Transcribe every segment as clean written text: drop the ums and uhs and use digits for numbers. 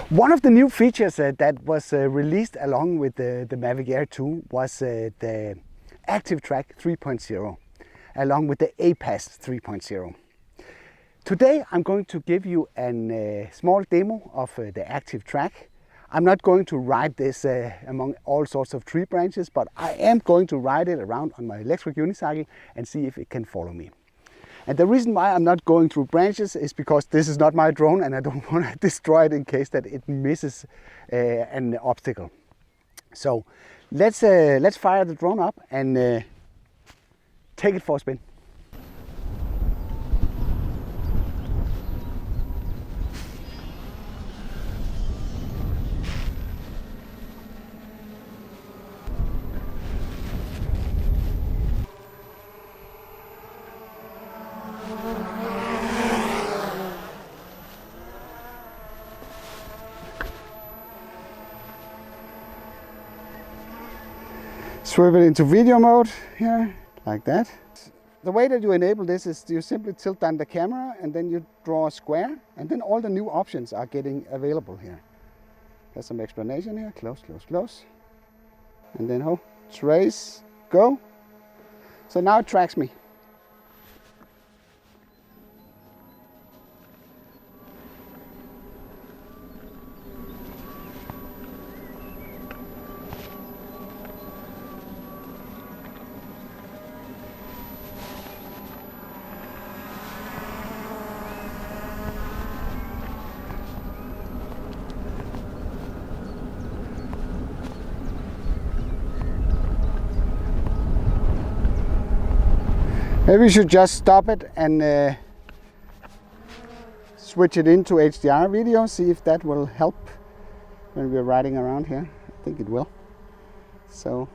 One of the new features that was released along with the Mavic Air 2 was the ActiveTrack 3.0 along with the APAS 3.0. Today I'm going to give you a small demo of the ActiveTrack. I'm not going to ride this among all sorts of tree branches, but I am going to ride it around on my electric unicycle and see if it can follow me. And the reason why I'm not going through branches is because this is not my drone and I don't want to destroy it in case that it misses an obstacle. So let's fire the drone up and take it for a spin. Swerve it into video mode here, like that. The way that you enable this is you simply tilt down the camera and then you draw a square, and then all the new options are getting available here. There's some explanation here, close, close, close. And then trace, go. So now it tracks me. Maybe we should just stop it and switch it into HDR video, see if that will help when we're riding around here. I think it will. So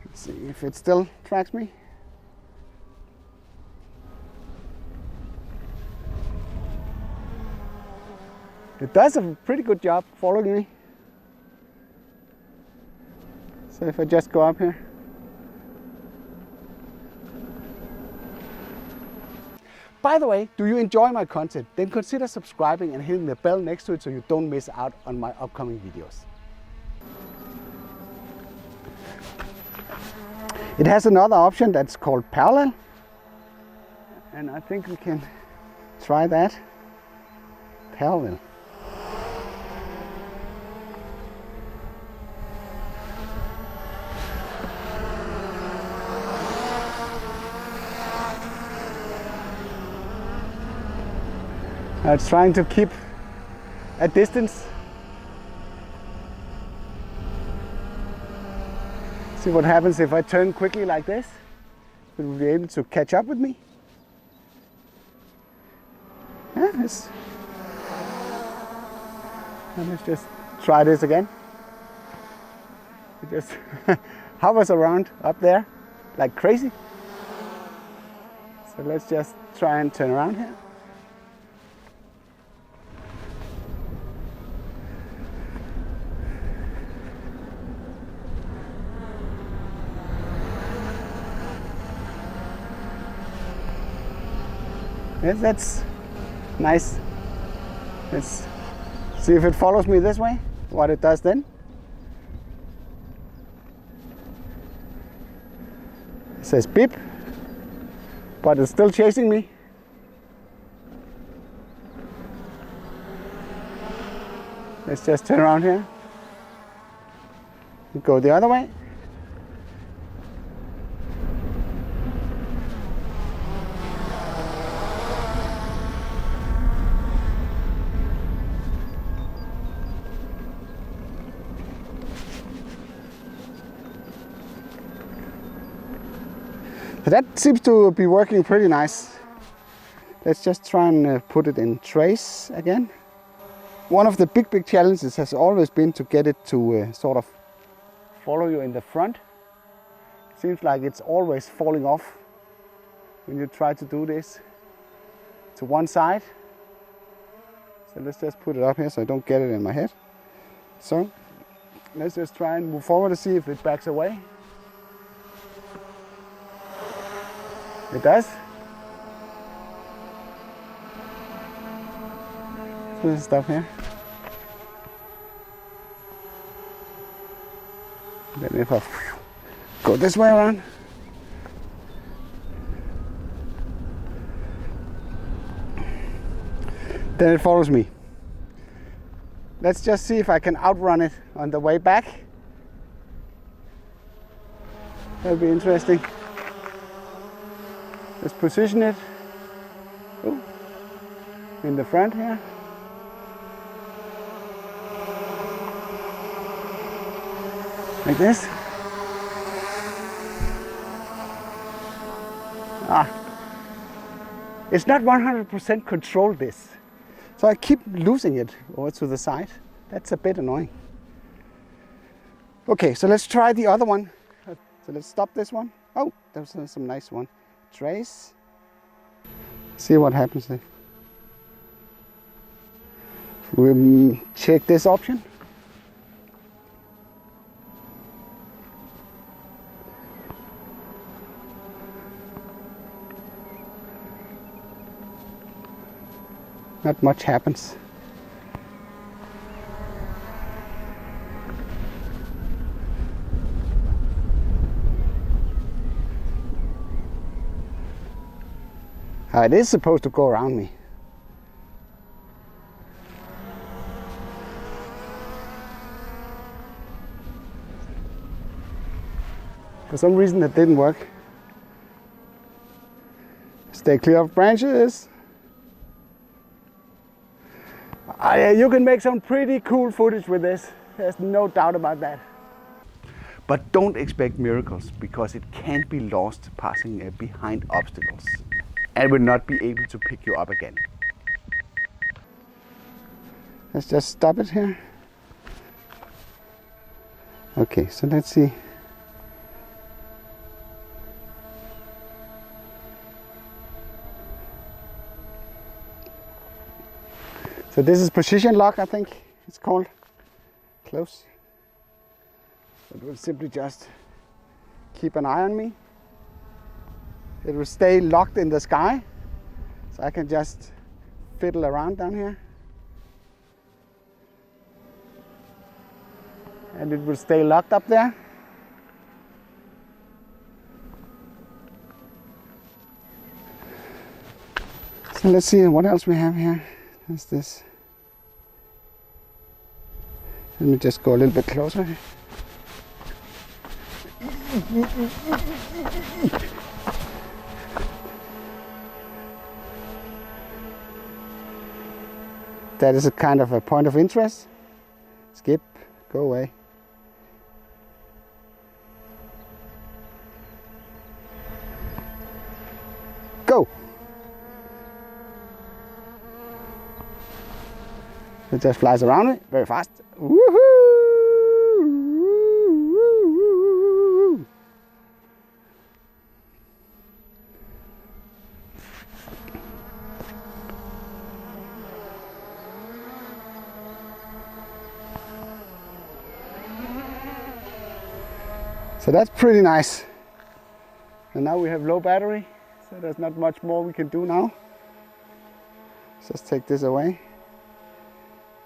let's see if it still tracks me. It does a pretty good job following me. So if I just go up here. By the way, do you enjoy my content? Then consider subscribing and hitting the bell next to it so you don't miss out on my upcoming videos. It has another option that's called parallel. And I think we can try that. Parallel. It's trying to keep a distance. See what happens if I turn quickly like this. It will be able to catch up with me. Yeah, let's just try this again. It just hovers around up there like crazy. So let's just try and turn around here. Yes, that's nice. Let's see if it follows me this way, what it does then. It says beep, but it's still chasing me. Let's just turn around here and go the other way. That seems to be working pretty nice. Let's just try and put it in trace again. One of the big challenges has always been to get it to sort of follow you in the front. Seems like it's always falling off when you try to do this to one side. So let's just put it up here so I don't get it in my head. So let's just try and move forward to see if it backs away. It does. So let's stop here. Then if I go this way around, then it follows me. Let's just see if I can outrun it on the way back. That'll be interesting. Let's position it in the front here. Like this. It's not 100% control this. So I keep losing it over to the side. That's a bit annoying. Okay, so let's try the other one. So let's stop this one. Oh, there's some nice one. Trace. See what happens there. We'll check this option. Not much happens. It is supposed to go around me. For some reason it didn't work. Stay clear of branches. You can make some pretty cool footage with this. There's no doubt about that. But don't expect miracles, because it can be lost passing behind obstacles and will not be able to pick you up again. Let's just stop it here. Okay, so let's see. So this is position lock, I think it's called. Close. It will simply just keep an eye on me. It will stay locked in the sky, so I can just fiddle around down here. And it will stay locked up there. So let's see what else we have here. There's this. Let me just go a little bit closer. That is a kind of a point of interest. Skip, go away. Go! It just flies around it very fast. Woohoo! So that's pretty nice. And now we have low battery, so there's not much more we can do now. Just take this away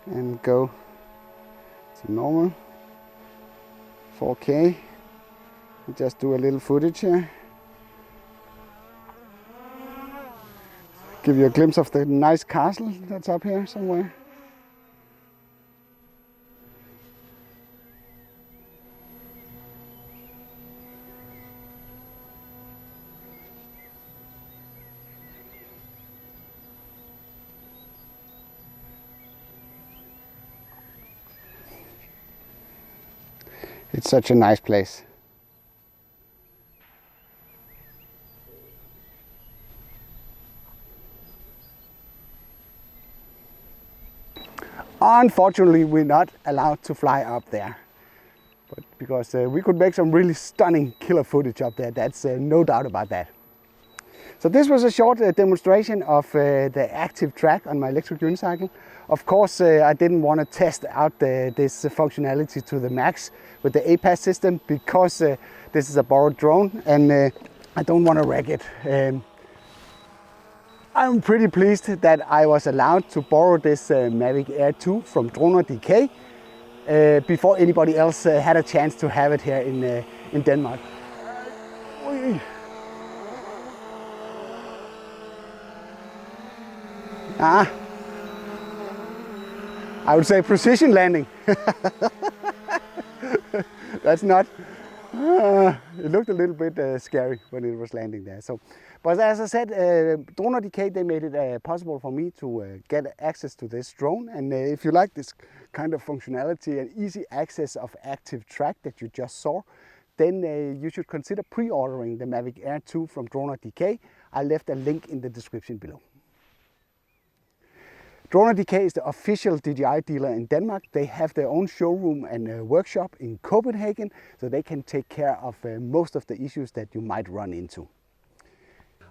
and go to normal 4K and just do a little footage here. Give you a glimpse of the nice castle that's up here somewhere. It's such a nice place. Unfortunately, we're not allowed to fly up there, but because we could make some really stunning killer footage up there. That's no doubt about that. So this was a short demonstration of the ActiveTrack on my electric unicycle. Of course, I didn't want to test out this functionality to the max with the APAS system, because this is a borrowed drone and I don't want to wreck it. I'm pretty pleased that I was allowed to borrow this Mavic Air 2 from Droner DK. before anybody else had a chance to have it here in Denmark. I would say precision landing. That's not. It looked a little bit scary when it was landing there. So, but as I said, DJI, they made it possible for me to get access to this drone. And if you like this kind of functionality and easy access of ActiveTrack that you just saw, then you should consider pre-ordering the Mavic Air 2 from DJI. I left a link in the description below. DJI is the official DJI dealer in Denmark. They have their own showroom and workshop in Copenhagen, so they can take care of most of the issues that you might run into.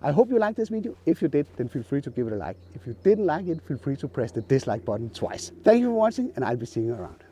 I hope you liked this video. If you did, then feel free to give it a like. If you didn't like it, feel free to press the dislike button twice. Thank you for watching, and I'll be seeing you around.